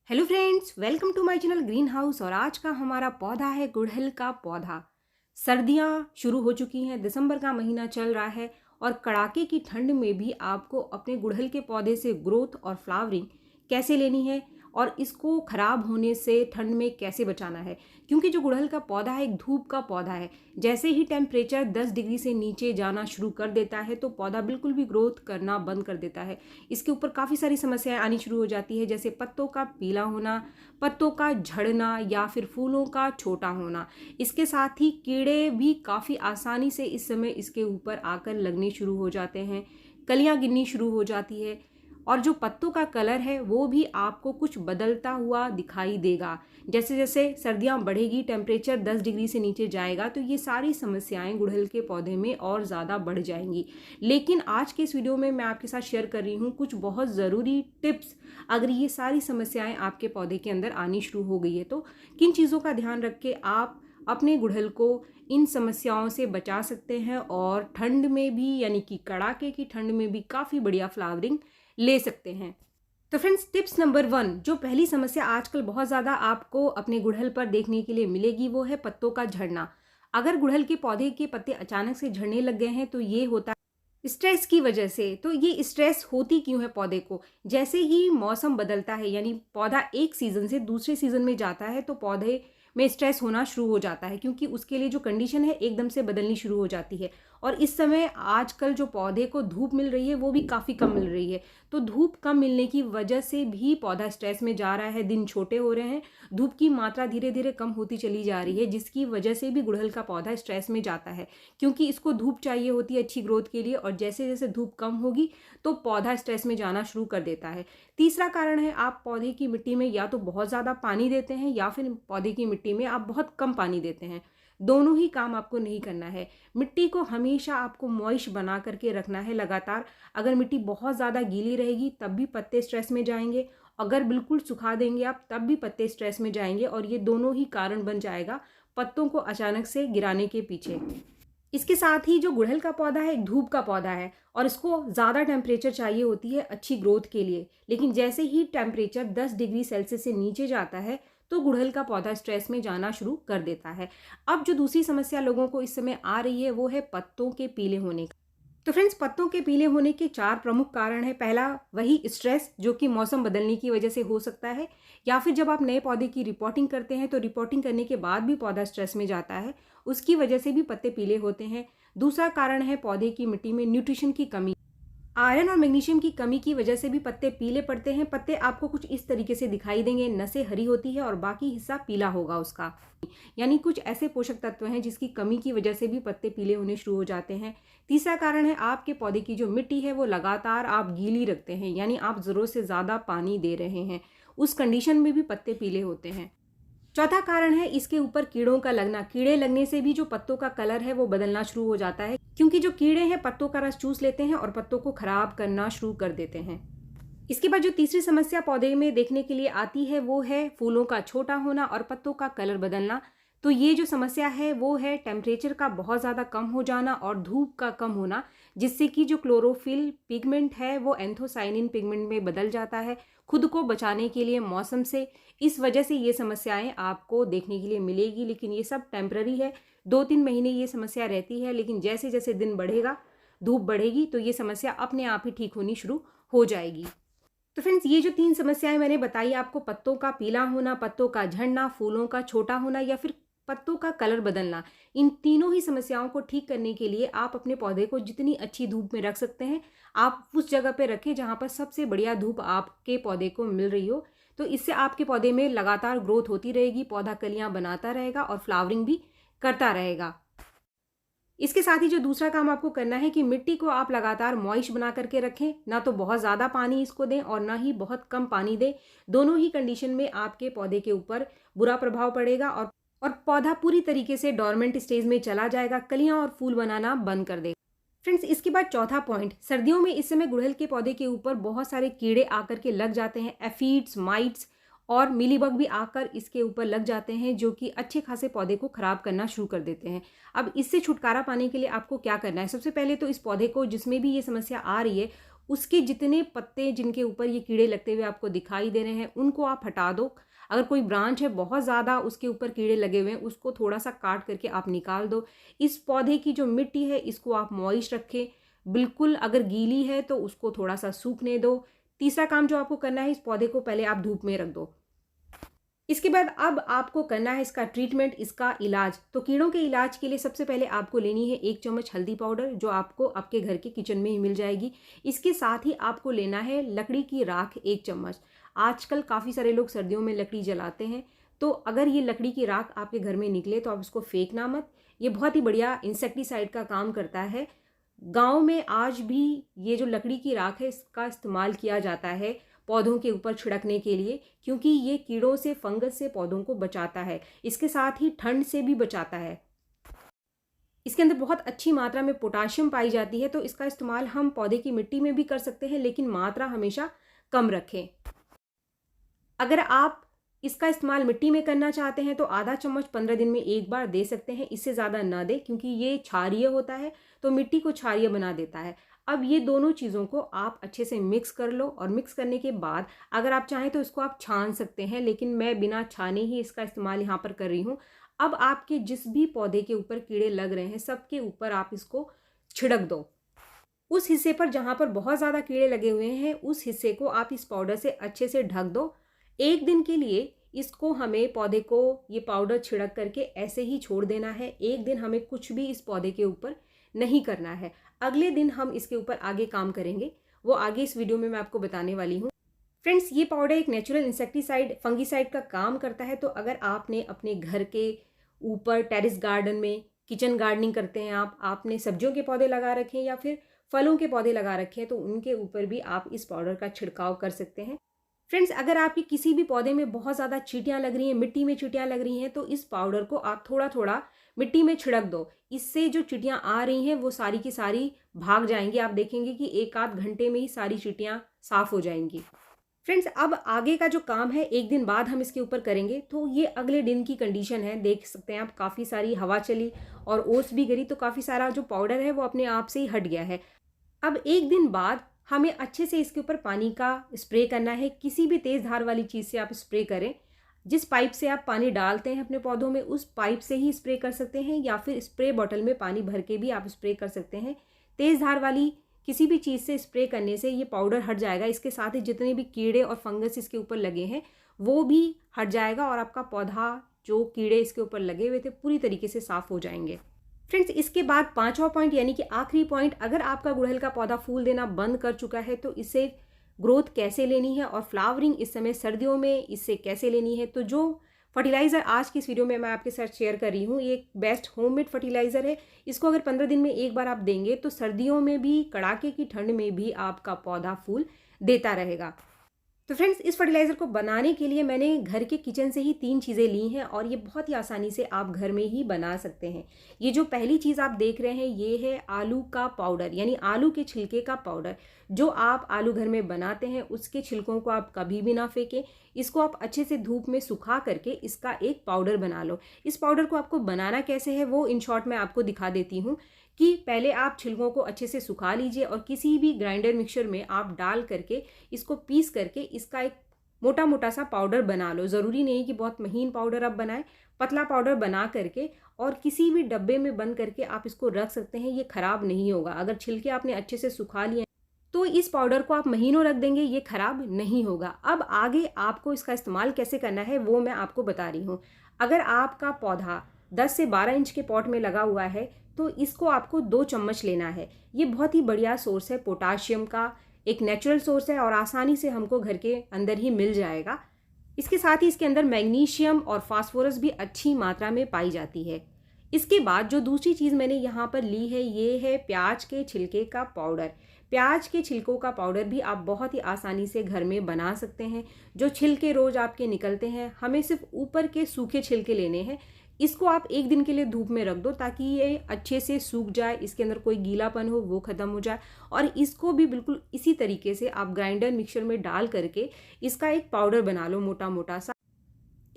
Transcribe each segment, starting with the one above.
Hello friends, welcome to my channel green house. और आज का हमारा पौधा है गुड़हल का पौधा। सर्दियां शुरू हो चुकी हैं, दिसंबर का महीना चल रहा है और कड़ाके की ठंड में भी आपको अपने गुड़हल के पौधे से ग्रोथ और फ्लावरिंग कैसे लेनी है और इसको खराब होने से ठंड में कैसे बचाना है। क्योंकि जो गुड़हल का पौधा है एक धूप का पौधा है। जैसे ही टेम्परेचर 10 डिग्री से नीचे जाना शुरू कर देता है तो पौधा बिल्कुल भी ग्रोथ करना बंद कर देता है। इसके ऊपर काफ़ी सारी समस्याएं आनी शुरू हो जाती है, जैसे पत्तों का पीला होना, पत्तों का झड़ना या फिर फूलों का छोटा होना। इसके साथ ही कीड़े भी काफ़ी आसानी से इस समय इसके ऊपर आकर लगने शुरू हो जाते हैं, कलियां गिरनी शुरू हो जाती है और जो पत्तों का कलर है वो भी आपको कुछ बदलता हुआ दिखाई देगा। जैसे जैसे सर्दियां बढ़ेगी, टेम्परेचर 10 डिग्री से नीचे जाएगा तो ये सारी समस्याएं गुड़हल के पौधे में और ज़्यादा बढ़ जाएंगी। लेकिन आज के इस वीडियो में मैं आपके साथ शेयर कर रही हूँ कुछ बहुत ज़रूरी टिप्स। अगर ये सारी समस्याएं आपके पौधे के अंदर आनी शुरू हो गई है तो किन चीज़ों का ध्यान रख के आप अपने गुड़हल को इन समस्याओं से बचा सकते हैं और ठंड में भी, यानी कि कड़ाके की ठंड में भी काफ़ी बढ़िया फ्लावरिंग ले सकते हैं। तो फ्रेंड्स, टिप्स नंबर 1, जो पहली समस्या आजकल बहुत ज़्यादा आपको अपने गुड़हल पर देखने के लिए मिलेगी वो है पत्तों का झड़ना। अगर गुड़हल के पौधे के पत्ते अचानक से झड़ने लग गए हैं तो ये होता है स्ट्रेस की वजह से। तो ये स्ट्रेस होती क्यों है पौधे को? जैसे ही मौसम बदलता है, यानी पौधा एक सीज़न से दूसरे सीज़न में जाता है तो पौधे में स्ट्रेस होना शुरू हो जाता है, क्योंकि उसके लिए जो कंडीशन है एकदम से बदलनी शुरू हो जाती है। और इस समय आजकल जो पौधे को धूप मिल रही है वो भी काफ़ी कम मिल रही है। तो धूप कम मिलने की वजह से भी पौधा स्ट्रेस में जा रहा है, दिन छोटे हो रहे हैं, धूप की मात्रा धीरे धीरे कम होती चली जा रही है, जिसकी वजह से भी गुड़हल का पौधा स्ट्रेस में जाता है, क्योंकि इसको धूप चाहिए होती है अच्छी ग्रोथ के लिए। और जैसे जैसे धूप कम होगी तो पौधा स्ट्रेस में जाना शुरू कर देता है। तीसरा कारण है, आप पौधे की मिट्टी में या तो बहुत ज़्यादा पानी देते हैं या फिर पौधे की मिट्टी में आप बहुत कम पानी देते हैं। दोनों ही काम आपको नहीं करना है। मिट्टी को हमेशा आपको मॉइस्ट बना करके रखना है लगातार। अगर मिट्टी बहुत ज़्यादा गीली रहेगी तब भी पत्ते स्ट्रेस में जाएंगे, अगर बिल्कुल सुखा देंगे आप तब भी पत्ते स्ट्रेस में जाएंगे, और ये दोनों ही कारण बन जाएगा पत्तों को अचानक से गिराने के पीछे। इसके साथ ही जो गुड़हल का पौधा है एक धूप का पौधा है और इसको ज़्यादा टेम्परेचर चाहिए होती है अच्छी ग्रोथ के लिए। लेकिन जैसे ही टेम्परेचर 10 डिग्री सेल्सियस से नीचे जाता है तो गुड़हल का पौधा स्ट्रेस में जाना शुरू कर देता है। अब जो दूसरी समस्या लोगों को इस समय आ रही है वो है पत्तों के पीले होने का। तो फ्रेंड्स, पत्तों के पीले होने के 4 प्रमुख कारण हैं। पहला, वही स्ट्रेस जो कि मौसम बदलने की वजह से हो सकता है, या फिर जब आप नए पौधे की रिपोर्टिंग करते हैं तो रिपोर्टिंग करने के बाद भी पौधा स्ट्रेस में जाता है, उसकी वजह से भी पत्ते पीले होते हैं। दूसरा कारण है पौधे की मिट्टी में न्यूट्रिशन की कमी। आयरन और मैग्नीशियम की कमी की वजह से भी पत्ते पीले पड़ते हैं। पत्ते आपको कुछ इस तरीके से दिखाई देंगे, नसें हरी होती है और बाकी हिस्सा पीला होगा उसका, यानी कुछ ऐसे पोषक तत्व हैं जिसकी कमी की वजह से भी पत्ते पीले होने शुरू हो जाते हैं। तीसरा कारण है, आपके पौधे की जो मिट्टी है वो लगातार आप गीली रखते हैं, यानी आप ज़रूरत से ज़्यादा पानी दे रहे हैं, उस कंडीशन में भी पत्ते पीले होते हैं। चौथा कारण है इसके ऊपर कीड़ों का लगना। कीड़े लगने से भी जो पत्तों का कलर है वो बदलना शुरू हो जाता है, क्योंकि जो कीड़े हैं पत्तों का रस चूस लेते हैं और पत्तों को खराब करना शुरू कर देते हैं। इसके बाद जो तीसरी समस्या पौधे में देखने के लिए आती है वो है फूलों का छोटा होना और पत्तों का कलर बदलना। तो ये जो समस्या है वो है टेम्परेचर का बहुत ज़्यादा कम हो जाना और धूप का कम होना, जिससे कि जो क्लोरोफिल पिगमेंट है वो एंथोसाइनिन पिगमेंट में बदल जाता है खुद को बचाने के लिए मौसम से। इस वजह से ये समस्याएं आपको देखने के लिए मिलेगी, लेकिन ये सब टेम्पररी है। 2-3 महीने ये समस्या रहती है, लेकिन जैसे जैसे दिन बढ़ेगा, धूप बढ़ेगी तो ये समस्या अपने आप ही ठीक होनी शुरू हो जाएगी। तो फ्रेंड्स, ये जो 3 समस्याएं मैंने बताई आपको, पत्तों का पीला होना, पत्तों का झड़ना, फूलों का छोटा होना या फिर पत्तों का कलर बदलना, इन तीनों ही समस्याओं को ठीक करने के लिए आप अपने पौधे को जितनी अच्छी धूप में रख सकते हैं आप उस जगह पे रखें जहां पर सबसे बढ़िया धूप आपके पौधे को मिल रही हो। तो इससे आपके पौधे में लगातार ग्रोथ होती रहेगी, पौधा कलियां बनाता रहेगा और फ्लावरिंग भी करता रहेगा। इसके साथ ही जो दूसरा काम आपको करना है कि मिट्टी को आप लगातार मॉइस्ट बना करके रखें, ना तो बहुत ज़्यादा पानी इसको दें और ना ही बहुत कम पानी दें। दोनों ही कंडीशन में आपके पौधे के ऊपर बुरा प्रभाव पड़ेगा और पौधा पूरी तरीके से डोरमेंट स्टेज में चला जाएगा, कलियां और फूल बनाना बंद कर देगा। फ्रेंड्स, इसके बाद चौथा पॉइंट, सर्दियों में इस समय गुड़हल के पौधे के ऊपर बहुत सारे कीड़े आकर के लग जाते हैं, एफिड्स, माइट्स और मिलीबग भी आकर इसके ऊपर लग जाते हैं, जो कि अच्छे खासे पौधे को खराब करना शुरू कर देते हैं। अब इससे छुटकारा पाने के लिए आपको क्या करना है? सबसे पहले तो इस पौधे को जिसमें भी ये समस्या आ रही है उसके जितने पत्ते जिनके ऊपर ये कीड़े लगते हुए आपको दिखाई दे रहे हैं उनको आप हटा दो। अगर कोई ब्रांच है बहुत ज़्यादा उसके ऊपर कीड़े लगे हुए हैं, उसको थोड़ा सा काट करके आप निकाल दो। इस पौधे की जो मिट्टी है इसको आप मॉइस्ट रखें, बिल्कुल अगर गीली है तो उसको थोड़ा सा सूखने दो। तीसरा काम जो आपको करना है, इस पौधे को पहले आप धूप में रख दो। इसके बाद अब आपको करना है इसका ट्रीटमेंट, इसका इलाज। तो कीड़ों के इलाज के लिए सबसे पहले आपको लेनी है 1 चम्मच हल्दी पाउडर, जो आपको आपके घर के किचन में ही मिल जाएगी। इसके साथ ही आपको लेना है लकड़ी की राख 1 चम्मच। आजकल काफ़ी सारे लोग सर्दियों में लकड़ी जलाते हैं, तो अगर ये लकड़ी की राख आपके घर में निकले तो आप इसको फेंकना मत। ये बहुत ही बढ़िया इंसेक्टिसाइड का काम करता है। गाँव में आज भी ये जो लकड़ी की राख है इसका इस्तेमाल किया जाता है पौधों के ऊपर छिड़कने के लिए, क्योंकि ये कीड़ों से, फंगस से पौधों को बचाता है। इसके साथ ही ठंड से भी बचाता है। इसके अंदर बहुत अच्छी मात्रा में पोटाशियम पाई जाती है, तो इसका इस्तेमाल हम पौधे की मिट्टी में भी कर सकते हैं, लेकिन मात्रा हमेशा कम रखें। अगर आप इसका इस्तेमाल मिट्टी में करना चाहते हैं तो आधा चम्मच 15 दिन में एक बार दे सकते हैं, इससे ज़्यादा ना दें, क्योंकि ये क्षारीय होता है तो मिट्टी को क्षारीय बना देता है। अब ये दोनों चीज़ों को आप अच्छे से मिक्स कर लो, और मिक्स करने के बाद अगर आप चाहें तो इसको आप छान सकते हैं, लेकिन मैं बिना छाने ही इसका इस्तेमाल यहाँ पर कर रही हूँ। अब आपके जिस भी पौधे के ऊपर कीड़े लग रहे हैं सबके ऊपर आप इसको छिड़क दो। उस हिस्से पर जहाँ पर बहुत ज़्यादा कीड़े लगे हुए हैं उस हिस्से को आप इस पाउडर से अच्छे से ढक दो। 1 दिन के लिए इसको, हमें पौधे को ये पाउडर छिड़क करके ऐसे ही छोड़ देना है। 1 दिन हमें कुछ भी इस पौधे के ऊपर नहीं करना है। अगले दिन हम इसके ऊपर आगे काम करेंगे, वो आगे इस वीडियो में मैं आपको बताने वाली हूँ। फ्रेंड्स, ये पाउडर एक नेचुरल इंसेक्टिसाइड, फंगिसाइड का काम करता है। तो अगर आपने अपने घर के ऊपर टेरेस गार्डन में, किचन गार्डनिंग करते हैं आपने सब्जियों के पौधे लगा रखे हैं या फिर फलों के पौधे लगा रखे हैं, तो उनके ऊपर भी आप इस पाउडर का छिड़काव कर सकते हैं। फ्रेंड्स, अगर आपके किसी भी पौधे में बहुत ज़्यादा चींटियाँ लग रही हैं, मिट्टी में चींटियाँ लग रही हैं, तो इस पाउडर को आप थोड़ा थोड़ा मिट्टी में छिड़क दो। इससे जो चींटियाँ आ रही हैं वो सारी की सारी भाग जाएंगी। आप देखेंगे कि 1 आध घंटे में ही सारी चींटियाँ साफ हो जाएंगी। फ्रेंड्स, अब आगे का जो काम है 1 दिन बाद हम इसके ऊपर करेंगे। तो ये अगले दिन की कंडीशन है, देख सकते हैं आप, काफ़ी सारी हवा चली और ओस भी गिरी, तो काफ़ी सारा जो पाउडर है वो अपने आप से ही हट गया है। अब 1 दिन बाद हमें अच्छे से इसके ऊपर पानी का स्प्रे करना है। किसी भी तेज़ धार वाली चीज़ से आप स्प्रे करें। जिस पाइप से आप पानी डालते हैं अपने पौधों में उस पाइप से ही स्प्रे कर सकते हैं, या फिर स्प्रे बॉटल में पानी भर के भी आप स्प्रे कर सकते हैं। तेज़ धार वाली किसी भी चीज़ से स्प्रे करने से ये पाउडर हट जाएगा। इसके साथ ही जितने भी कीड़े और फंगस इसके ऊपर लगे हैं वो भी हट जाएगा, और आपका पौधा, जो कीड़े इसके ऊपर लगे हुए थे, पूरी तरीके से साफ़ हो जाएंगे। फ्रेंड्स, इसके बाद 5वां पॉइंट यानी कि आखिरी पॉइंट, अगर आपका गुड़हल का पौधा फूल देना बंद कर चुका है तो इसे ग्रोथ कैसे लेनी है और फ्लावरिंग इस समय सर्दियों में इससे कैसे लेनी है। तो जो फर्टिलाइज़र आज की इस वीडियो में मैं आपके साथ शेयर कर रही हूँ, ये एक बेस्ट होममेड फर्टिलाइज़र है। इसको अगर 15 दिन में एक बार आप देंगे तो सर्दियों में भी, कड़ाके की ठंड में भी आपका पौधा फूल देता रहेगा। तो फ्रेंड्स, इस फर्टिलाइज़र को बनाने के लिए मैंने घर के किचन से ही 3 चीज़ें ली हैं, और ये बहुत ही आसानी से आप घर में ही बना सकते हैं। ये जो पहली चीज़ आप देख रहे हैं ये है आलू का पाउडर, यानी आलू के छिलके का पाउडर। जो आप आलू घर में बनाते हैं उसके छिलकों को आप कभी भी ना फेंकें। इसको आप अच्छे से धूप में सुखा करके इसका एक पाउडर बना लो। इस पाउडर को आपको बनाना कैसे है वो इन शॉर्ट मैं आपको दिखा देती हूँ, कि पहले आप छिलकों को अच्छे से सुखा लीजिए और किसी भी ग्राइंडर मिक्सचर में आप डाल करके इसको पीस करके इसका एक मोटा मोटा सा पाउडर बना लो। ज़रूरी नहीं कि बहुत महीन पाउडर आप बनाएं, पतला पाउडर बना करके और किसी भी डब्बे में बंद करके आप इसको रख सकते हैं। ये ख़राब नहीं होगा। अगर छिलके आपने अच्छे से सुखा लिए तो इस पाउडर को आप महीनों रख देंगे, ये ख़राब नहीं होगा। अब आगे आपको इसका इस्तेमाल कैसे करना है वो मैं आपको बता रही हूँ। अगर आपका पौधा 10 से 12 इंच के पॉट में लगा हुआ है तो इसको आपको 2 चम्मच लेना है। ये बहुत ही बढ़िया सोर्स है पोटाशियम का, एक नेचुरल सोर्स है और आसानी से हमको घर के अंदर ही मिल जाएगा। इसके साथ ही इसके अंदर मैग्नीशियम और फास्फोरस भी अच्छी मात्रा में पाई जाती है। इसके बाद जो दूसरी चीज़ मैंने यहाँ पर ली है ये है प्याज के छिलके का पाउडर। प्याज के छिलकों का पाउडर भी आप बहुत ही आसानी से घर में बना सकते हैं। जो छिलके रोज़ आपके निकलते हैं, हमें सिर्फ ऊपर के सूखे छिलके लेने हैं। इसको आप 1 दिन के लिए धूप में रख दो ताकि ये अच्छे से सूख जाए, इसके अंदर कोई गीलापन हो वो ख़त्म हो जाए। और इसको भी बिल्कुल इसी तरीके से आप ग्राइंडर मिक्सचर में डाल करके इसका एक पाउडर बना लो मोटा मोटा सा।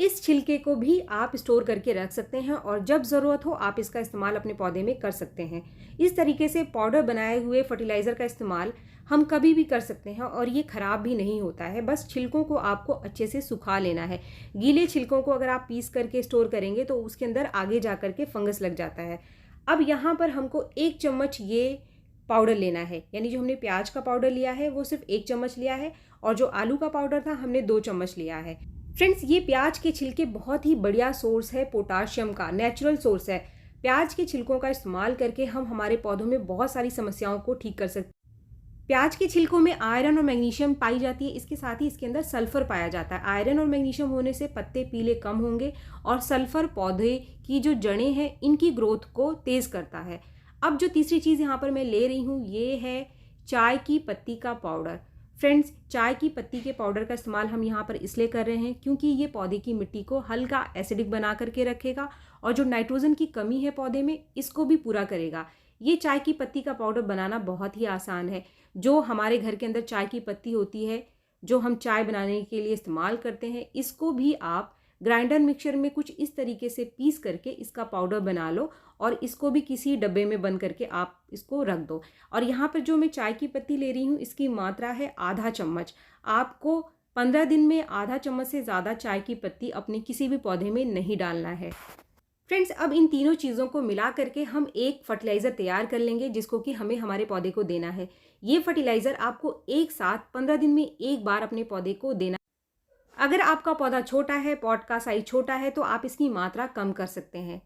इस छिलके को भी आप स्टोर करके रख सकते हैं और जब ज़रूरत हो आप इसका इस्तेमाल अपने पौधे में कर सकते हैं। इस तरीके से पाउडर बनाए हुए फर्टिलाइज़र का इस्तेमाल हम कभी भी कर सकते हैं और ये ख़राब भी नहीं होता है। बस छिलकों को आपको अच्छे से सुखा लेना है। गीले छिलकों को अगर आप पीस करके स्टोर करेंगे तो उसके अंदर आगे जा कर के फंगस लग जाता है। अब यहाँ पर हमको 1 चम्मच ये पाउडर लेना है, यानी जो हमने प्याज का पाउडर लिया है वो सिर्फ 1 चम्मच लिया है और जो आलू का पाउडर था हमने 2 चम्मच लिया है। फ्रेंड्स, ये प्याज के छिलके बहुत ही बढ़िया सोर्स है पोटाशियम का, नेचुरल सोर्स है। प्याज के छिलकों का इस्तेमाल करके हम हमारे पौधों में बहुत सारी समस्याओं को ठीक कर सकते हैं। प्याज के छिलकों में आयरन और मैग्नीशियम पाई जाती है, इसके साथ ही इसके अंदर सल्फर पाया जाता है। आयरन और मैग्नीशियम होने से पत्ते पीले कम होंगे और सल्फर पौधे की जो जड़ें हैं इनकी ग्रोथ को तेज करता है। अब जो तीसरी चीज़ यहाँ पर मैं ले रही हूँ ये है चाय की पत्ती का पाउडर। फ्रेंड्स, चाय की पत्ती के पाउडर का इस्तेमाल हम यहाँ पर इसलिए कर रहे हैं क्योंकि ये पौधे की मिट्टी को हल्का एसिडिक बना करके रखेगा और जो नाइट्रोजन की कमी है पौधे में इसको भी पूरा करेगा। ये चाय की पत्ती का पाउडर बनाना बहुत ही आसान है। जो हमारे घर के अंदर चाय की पत्ती होती है, जो हम चाय बनाने के लिए इस्तेमाल करते हैं, इसको भी आप ग्राइंडर मिक्सचर में कुछ इस तरीके से पीस करके इसका पाउडर बना लो और इसको भी किसी डब्बे में बंद करके आप इसको रख दो। और यहाँ पर जो मैं चाय की पत्ती ले रही हूँ इसकी मात्रा है आधा चम्मच। आपको 15 दिन में आधा चम्मच से ज़्यादा चाय की पत्ती अपने किसी भी पौधे में नहीं डालना है। फ्रेंड्स, अब इन तीनों चीज़ों को मिला करके हम एक फर्टिलाइज़र तैयार कर लेंगे जिसको कि हमें हमारे पौधे को देना है। ये फर्टिलाइज़र आपको एक साथ 15 दिन में एक बार अपने पौधे को देना। अगर आपका पौधा छोटा है, पॉट का साइज छोटा है, तो आप इसकी मात्रा कम कर सकते हैं।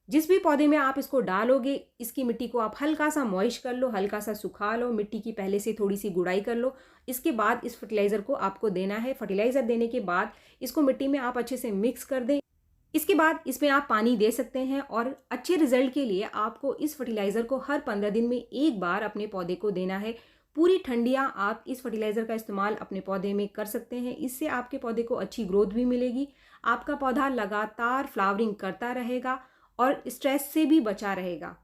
जिस भी पौधे में आप इसको डालोगे इसकी मिट्टी को आप हल्का सा मॉइस्ट कर लो, हल्का सा सुखा लो, मिट्टी की पहले से थोड़ी सी गुड़ाई कर लो। इसके बाद इस फर्टिलाइज़र को आपको देना है। फर्टिलाइज़र देने के बाद इसको मिट्टी में आप अच्छे से मिक्स कर दें। इसके बाद इसमें आप पानी दे सकते हैं और अच्छे रिजल्ट के लिए आपको इस फर्टिलाइज़र को हर 15 दिन में एक बार अपने पौधे को देना है। पूरी ठंडियाँ आप इस फर्टिलाइज़र का इस्तेमाल अपने पौधे में कर सकते हैं। इससे आपके पौधे को अच्छी ग्रोथ भी मिलेगी, आपका पौधा लगातार फ्लावरिंग करता रहेगा और स्ट्रेस से भी बचा रहेगा।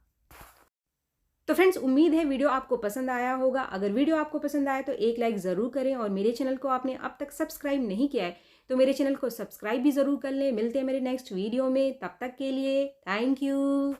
तो फ्रेंड्स, उम्मीद है वीडियो आपको पसंद आया होगा। अगर वीडियो आपको पसंद आया तो एक लाइक ज़रूर करें और मेरे चैनल को आपने अब तक सब्सक्राइब नहीं किया है तो मेरे चैनल को सब्सक्राइब भी ज़रूर कर लें। मिलते हैं मेरे नेक्स्ट वीडियो में, तब तक के लिए थैंक यू।